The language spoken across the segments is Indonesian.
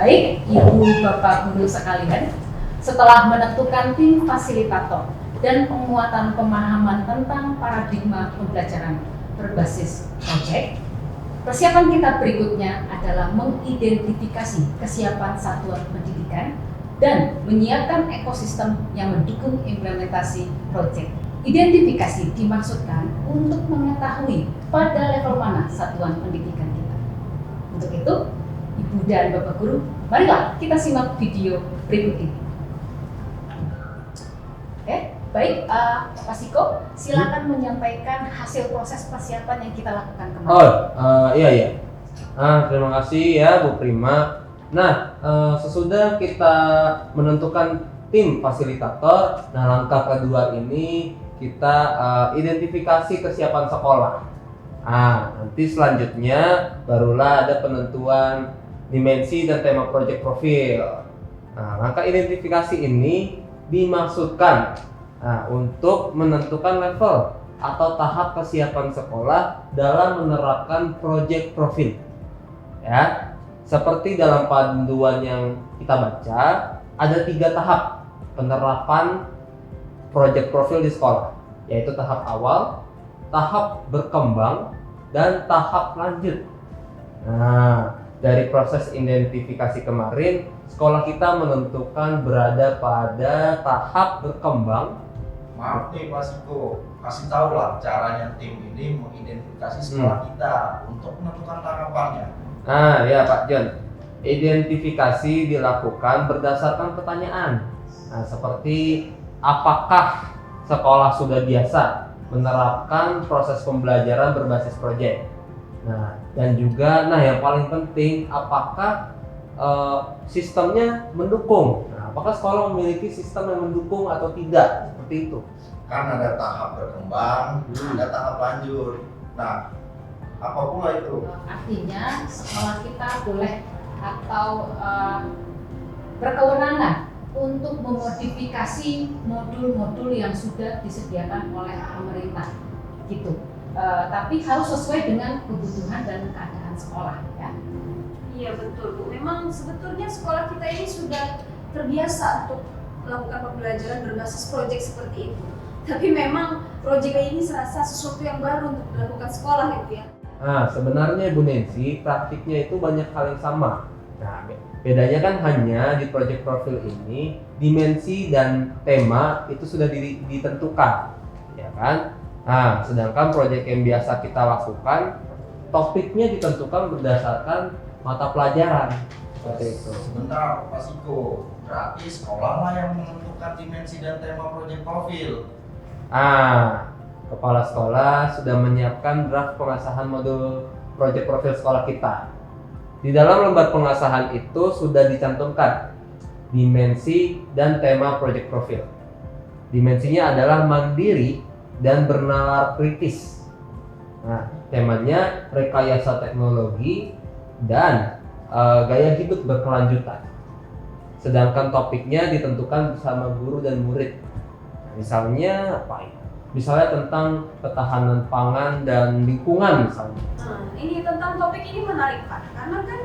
Baik, Ibu Bapak Guru sekalian, setelah menentukan tim fasilitator dan penguatan pemahaman tentang paradigma pembelajaran berbasis proyek, persiapan kita berikutnya adalah mengidentifikasi kesiapan satuan pendidikan dan menyiapkan ekosistem yang mendukung implementasi proyek. Identifikasi dimaksudkan untuk mengetahui pada level mana satuan pendidikan kita. Untuk itu, Ibu dan Bapak Guru, marilah kita simak video berikut ini. Oke, baik, Pak Siko, silakan menyampaikan hasil proses persiapan yang kita lakukan kemarin. Iya. Terima kasih ya Bu Prima. Nah, sesudah kita menentukan tim fasilitator, nah langkah kedua ini kita identifikasi kesiapan sekolah. Nanti selanjutnya barulah ada penentuan dimensi dan tema project profil. Langkah identifikasi ini dimaksudkan untuk menentukan level atau tahap kesiapan sekolah dalam menerapkan project profil. Ya, seperti dalam panduan yang kita baca, ada 3 tahap penerapan project profil di sekolah, yaitu tahap awal, tahap berkembang, dan tahap lanjut. Nah, dari proses identifikasi kemarin, sekolah kita menentukan berada pada tahap berkembang. Maaf nih Pak Siko, kasih tahu lah caranya tim ini mengidentifikasi sekolah kita untuk menentukan tahapannya. Ya Pak John, identifikasi dilakukan berdasarkan pertanyaan. Seperti apakah sekolah sudah biasa menerapkan proses pembelajaran berbasis proyek. Dan juga, yang paling penting, apakah sistemnya mendukung. Apakah sekolah memiliki sistem yang mendukung atau tidak, seperti itu. Kan ada tahap berkembang, ada tahap lanjut. Nah, apa pula itu? Artinya sekolah kita boleh atau berkewenangan untuk memodifikasi modul-modul yang sudah disediakan oleh pemerintah, gitu. Tapi harus sesuai dengan kebutuhan dan keadaan sekolah, ya. Iya betul Bu. Memang sebetulnya sekolah kita ini sudah terbiasa untuk melakukan pembelajaran berbasis proyek seperti itu. Tapi memang proyek ini serasa sesuatu yang baru untuk dilakukan sekolah gitu ya. Sebenarnya Bu Nancy, praktiknya itu banyak hal yang sama. Bedanya kan hanya di project profil ini dimensi dan tema itu sudah ditentukan, ya kan? Sedangkan proyek yang biasa kita lakukan, topiknya ditentukan berdasarkan mata pelajaran, seperti itu. Sebentar Pak Siko, berarti sekolah lah yang menentukan dimensi dan tema proyek profil. Kepala sekolah sudah menyiapkan draft pengasahan modul proyek profil sekolah kita. Di dalam lembar pengasahan itu sudah dicantumkan dimensi dan tema proyek profil. Dimensinya adalah mandiri dan bernalar kritis. Temanya rekayasa teknologi dan gaya hidup berkelanjutan. Sedangkan topiknya ditentukan bersama guru dan murid. Misalnya apa ya? Misalnya tentang ketahanan pangan dan lingkungan misalnya. Ini tentang topik ini menarik Pak, karena kan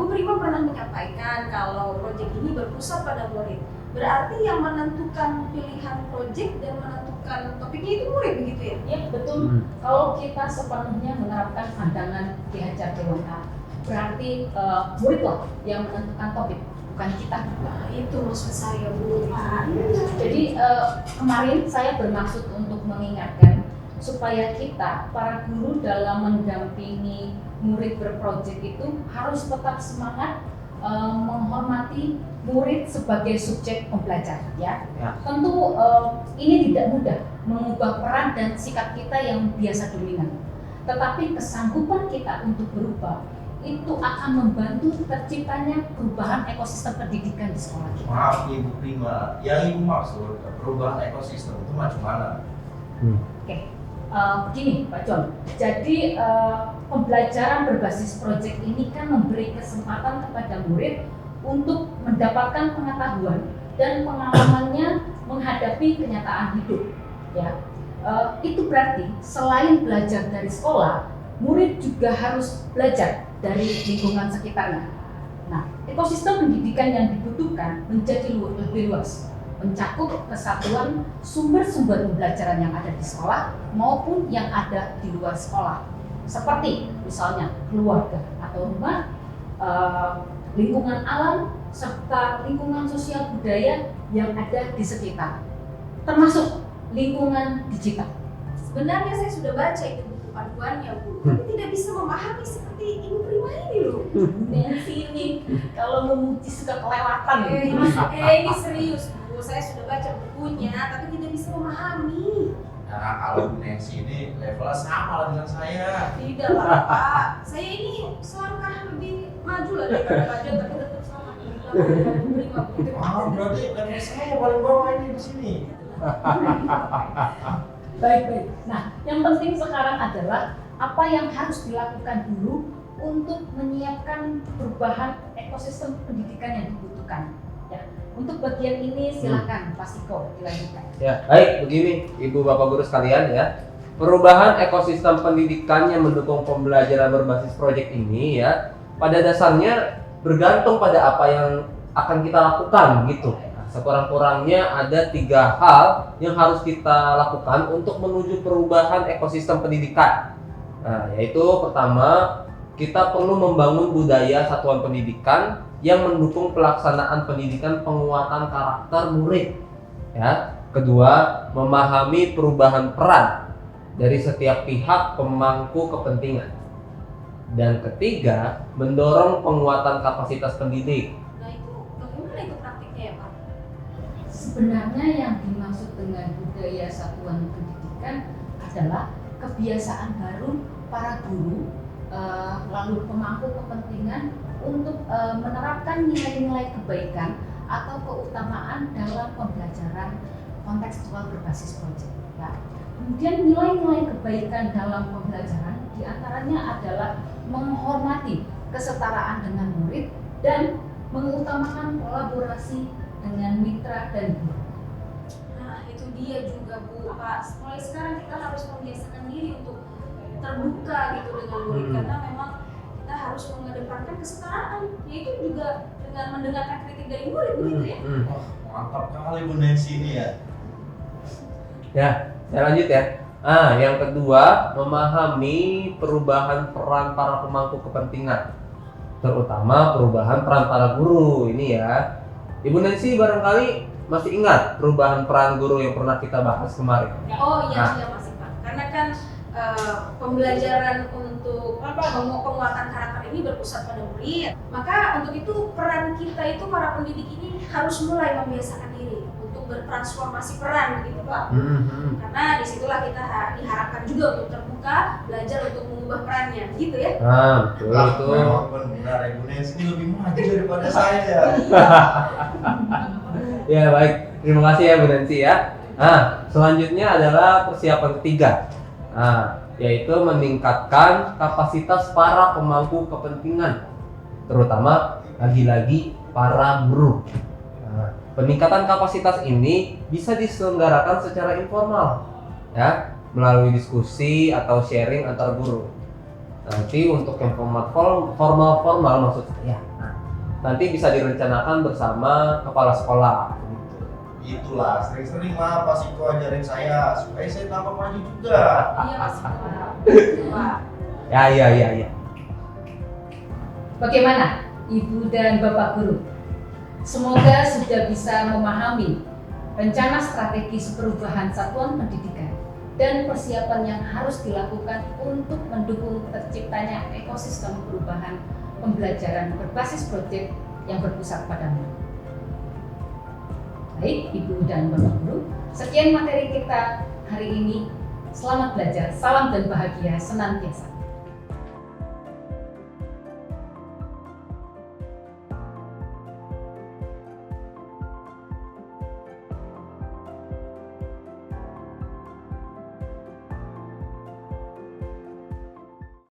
Bu Prima pernah menyampaikan kalau proyek ini berpusat pada murid. Berarti yang menentukan pilihan proyek dan menentukan topiknya itu murid begitu ya? Ya betul. Kalau kita sepenuhnya menerapkan pandangan Ki Hajar Dewantara, berarti murid loh yang menentukan topik, bukan kita. Nah, itu maksud saya Bu. Jadi kemarin saya bermaksud untuk mengingatkan supaya kita para guru dalam mendampingi murid berprojek itu harus tetap semangat menghormati murid sebagai subjek pembelajar, ya. Tentu ini tidak mudah mengubah peran dan sikap kita yang biasa dominan. Tetapi kesanggupan kita untuk berubah itu akan membantu terciptanya perubahan ekosistem pendidikan di sekolah kita. Maaf Ibu Prima, yang Ibu maksud perubahan ekosistem itu macam mana? Begini Pak John, jadi pembelajaran berbasis proyek ini kan memberi kesempatan kepada murid untuk mendapatkan pengetahuan dan pengalamannya menghadapi kenyataan hidup, ya. Itu berarti selain belajar dari sekolah, murid juga harus belajar dari lingkungan sekitarnya. Nah, ekosistem pendidikan yang dibutuhkan menjadi lebih luas, mencakup kesatuan sumber-sumber pembelajaran yang ada di sekolah maupun yang ada di luar sekolah. Seperti misalnya keluarga atau rumah, lingkungan alam, serta lingkungan sosial budaya yang ada di sekitar, termasuk lingkungan digital. Sebenarnya saya sudah baca itu buku panduannya, Bu, tapi tidak bisa memahami seperti Ibu Prima ini loh. Nancy ini kalau memuji suka kelewatan. Ini serius, Bu. Saya sudah baca bukunya, tapi tidak bisa memahami. Nah, kalau Bu Nancy ini levelnya sama lah dengan saya. Tidak lah, Pak. Saya ini selangkah lebih maju lah daripada Pak John, tapi tetap sama. Berarti level saya paling bawah ini di sini. Baik. Nah, yang penting sekarang adalah apa yang harus dilakukan dulu untuk menyiapkan perubahan ekosistem pendidikan yang dibutuhkan. Ya, untuk bagian ini silakan Pak Siko dilanjutkan. Ya, baik, begini Ibu Bapak Guru sekalian ya. Perubahan ekosistem pendidikan yang mendukung pembelajaran berbasis proyek ini ya, pada dasarnya bergantung pada apa yang akan kita lakukan gitu. Nah, sekurang-kurangnya ada 3 hal yang harus kita lakukan untuk menuju perubahan ekosistem pendidikan. Nah, yaitu pertama, kita perlu membangun budaya satuan pendidikan yang mendukung pelaksanaan pendidikan penguatan karakter murid. Ya. Kedua, memahami perubahan peran dari setiap pihak pemangku kepentingan. Dan ketiga, mendorong penguatan kapasitas pendidik. Nah itu bagaimana itu praktiknya ya Pak? Sebenarnya yang dimaksud dengan budaya satuan pendidikan adalah kebiasaan baru para guru lalu pemangku kepentingan untuk menerapkan nilai-nilai kebaikan atau keutamaan dalam pembelajaran kontekstual berbasis proyek. Ya. Kemudian nilai-nilai kebaikan dalam pembelajaran diantaranya adalah menghormati kesetaraan dengan murid dan mengutamakan kolaborasi dengan mitra dan guru. Nah itu dia juga Bu, Pak. Mulai sekarang kita harus membiasakan diri untuk terbuka gitu dengan murid karena memang kita harus mengedepankan kesetaraan, yaitu juga dengan mendengarkan kritik dari murid begitu ya. Wah, mantap kali Bu Nancy ini ya. Ya, saya lanjut ya. Yang kedua, memahami perubahan peran para pemangku kepentingan, terutama perubahan peran para guru ini ya. Ibu Nancy barangkali masih ingat perubahan peran guru yang pernah kita bahas kemarin. Oh iya, iya masih Pak. Karena kan pembelajaran untuk penguatan karakter ini berpusat pada murid. Maka untuk itu peran kita itu para pendidik ini harus mulai membiasakan diri untuk bertransformasi peran begitu Pak. Karena disitulah kita diharapkan juga untuk terbuka, belajar untuk mengubah perannya gitu ya. Betul. Memang benar Ibu Nancy ini lebih maju daripada saya. Ya baik, terima kasih ya Bu Nancy ya. Selanjutnya adalah persiapan ketiga. Yaitu meningkatkan kapasitas para pemangku kepentingan, terutama lagi-lagi para guru. Peningkatan kapasitas ini bisa diselenggarakan secara informal, ya, melalui diskusi atau sharing antar guru. Nanti untuk yang formal maksud saya, nanti bisa direncanakan bersama kepala sekolah. Itulah, sering-sering lah Pak Siko ajarin saya supaya saya tambah maju juga. Iya Mas Pak. Ya. Bagaimana Ibu dan Bapak Guru? Semoga sudah bisa memahami rencana strategis perubahan satuan pendidikan dan persiapan yang harus dilakukan untuk mendukung terciptanya ekosistem perubahan pembelajaran berbasis proyek yang berpusat pada murid. Baik, Ibu dan Bapak Guru, sekian materi kita hari ini. Selamat belajar, salam dan bahagia senantiasa.